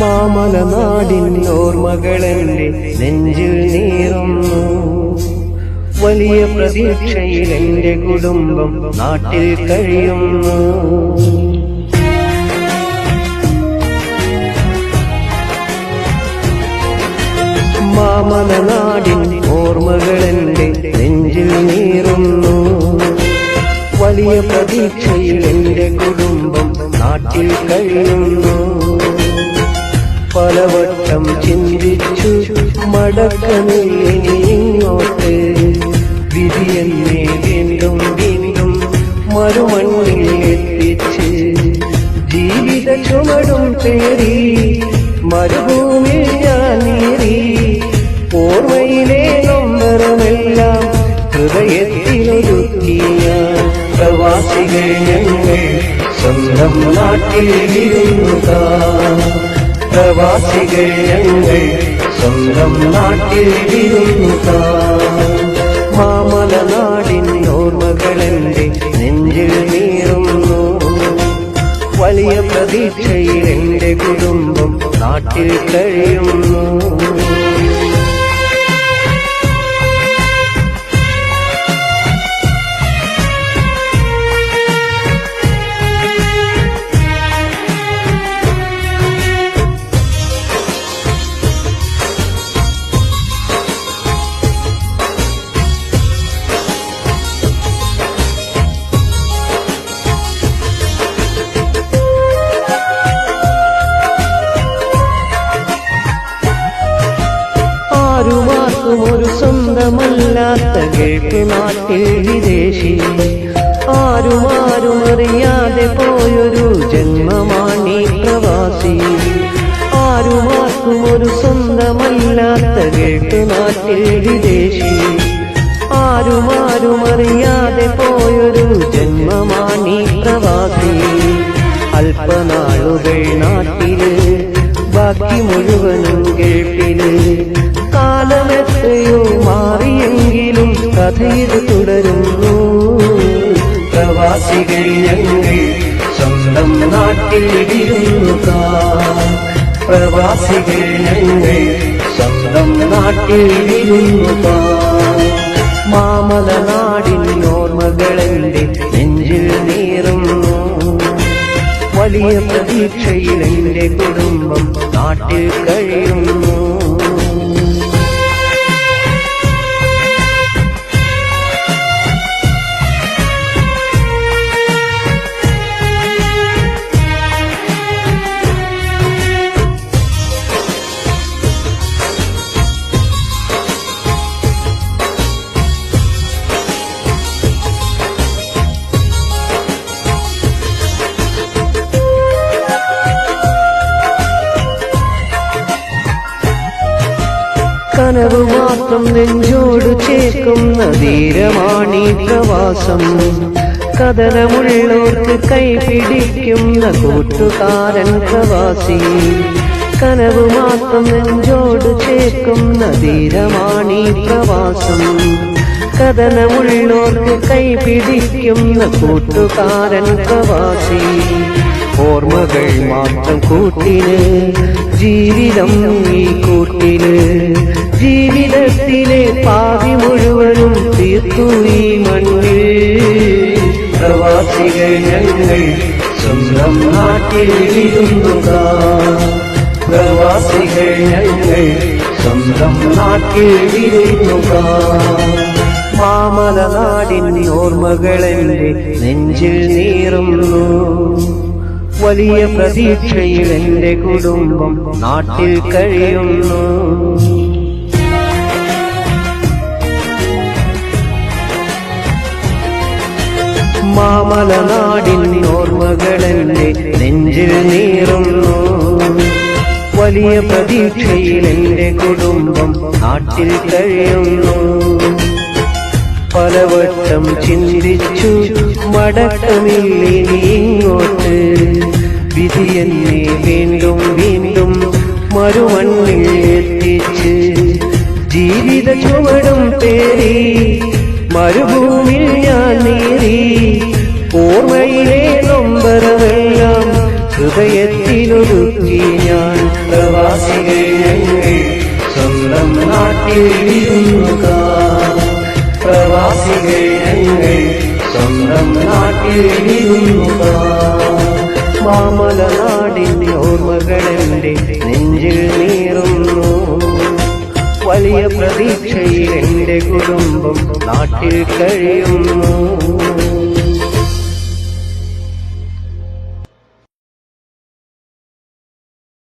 മാമലനാടിൻ ഓർമ്മകളെന്റെ നെഞ്ചിൽ നീറുന്നു. വലിയ പ്രതീക്ഷയിൽ എന്റെ കുടുംബം നാട്ടിൽ കഴിയുന്നു. മാമലനാടിൻ ഓർമ്മകളെന്റെ നെഞ്ചിൽ നീറുന്നു. വലിയ പ്രതീക്ഷയിൽ എന്റെ കുടുംബം നാട്ടിൽ കഴിയുന്നു. പലവട്ടം ചിന്തിച്ചു മടക്കമില്ലിങ്ങോട്ട്, വിധി എന്നെ വീണ്ടും വീണ്ടും മറുമണ്ണിൽ എത്തിച്ച് ജീവിത ചുമടും പേറി മരുഭൂമിയിൽ ഞാൻ നീറി. ഓർമ്മയിലെ നൊമ്പരമെല്ലാം ഹൃദയത്തിലൊരുക്കി ഞാൻ. പ്രവാസികൾ ഞങ്ങൾ സ്വന്തം നാട്ടിൽ വിരുന്നുകാർ. പ്രവാസികൾ ഞങ്ങൾ സ്വന്തം നാട്ടിൽ വിരുന്നുകാർ. മാമലനാടിൻ ഓർമ്മകളെന്റെ നെഞ്ചിൽ നീറുന്നു. വലിയ പ്രതീക്ഷയിൽ എന്റെ കുടുംബം നാട്ടിൽ കഴിയുന്നു. ആരുമാർക്കും ഒരു സ്വന്തമല്ലാത്ത ഗൾഫ് നാട്ടിൽ വിദേശി. ആരും അറിയാതെ പോയൊരു ജന്മമാണീ പ്രവാസി. ആരുമാർക്കും ഒരു സ്വന്തമല്ലാത്ത ഗൾഫ് നാട്ടിൽ വിദേശി. ആരും അറിയാതെ പോയൊരു ജന്മമാണീ പ്രവാസി. അല്പനാളുകൾ നാട്ടില്, ബാക്കി മുഴുവനും ഗൾഫില്. കാലമെത്രയോ മാറിയെങ്കിലും കഥയിൽ തുടരുന്നു. പ്രവാസികൾ ഞങ്ങൾ സ്വന്തം നാട്ടിൽ വിരുന്നുകാർ. പ്രവാസികൾ ഞങ്ങൾ സ്വന്തം നാട്ടിൽ വിരുന്നുകാർ. മാമലനാടിൻ ഓർമ്മകളെന്റെ നെഞ്ചിൽ നീറുന്നു. വലിയ പ്രതീക്ഷയിൽ എന്റെ കുടുംബം നാട്ടിൽ കഴിയുന്നു. കനവ് മാത്രം നെഞ്ചോട് ചേർക്കുന്ന ധീരമാണീ പ്രവാസം. കഥനമുള്ളോർക്ക് കൈപിടിക്കുന്ന കൂട്ടുകാരൻ പ്രവാസി. കനവ് മാത്രം നെഞ്ചോട് ചേർക്കുന്ന ധീരമാണീ പ്രവാസം. കഥനമുള്ളോർക്ക് കൈപിടിക്കുന്ന കൂട്ടുകാരൻ പ്രവാസി. ഓർമ്മകൾ മാത്രം കൂട്ടിന്, ജീവിതം ഈ കൂട്ടിന്. ജീവിതത്തിലെ പാതി മുഴുവനും തീർത്തു ഈ മണ്ണിൽ. പ്രവാസികൾ ഞങ്ങൾ സ്വന്തം നാട്ടിൽ വിരുന്നുകാർ. പ്രവാസികൾ ഞങ്ങൾ സ്വന്തം നാട്ടിൽ വിരുന്നുകാർ. മാമലനാടിൻ ഓർമ്മകളെന്റെ നെഞ്ചിൽ നീറുന്നു. വലിയ പ്രതീക്ഷയിൽ എന്റെ കുടുംബം നാട്ടിൽ കഴിയുന്നു. മാമലനാടിൻ ഓർമ്മകളെന്റെ നെഞ്ചിൽ നീറുന്നു. വലിയ പ്രതീക്ഷയിൽ എന്റെ കുടുംബം നാട്ടിൽ കഴിയുന്നു. പലവട്ടം ചിന്തിച്ചു മടക്കമില്ലിനി ഇങ്ങോട്ട്. വിധി എന്നെ വീണ്ടും വീണ്ടും മറുമണ്ണിൽ എത്തിച്ച് ജീവിത ചുവടും പേറി മരുഭൂമിൽ ഞാൻ നീറി. ഓർമ്മയിലെ നൊമ്പരമെല്ലാം ഹൃദയത്തിലൊതുക്കി ഞാൻ. പ്രവാസികൾ ഞങ്ങൾ സ്വന്തം നാട്ടിൽ വിരുന്നുകാർ. പ്രവാസികൾ ഞങ്ങൾ സ്വന്തം നാട്ടിൽ വിരുന്നുകാർ. മാമലനാടിന്റെ ഓർമ്മകളെന്റെ നെഞ്ചിൽ നീറുന്നു. വലിയ പ്രതീക്ഷയിൽ എന്റെ കുടുംബം നാട്ടിൽ കഴിയുന്നു.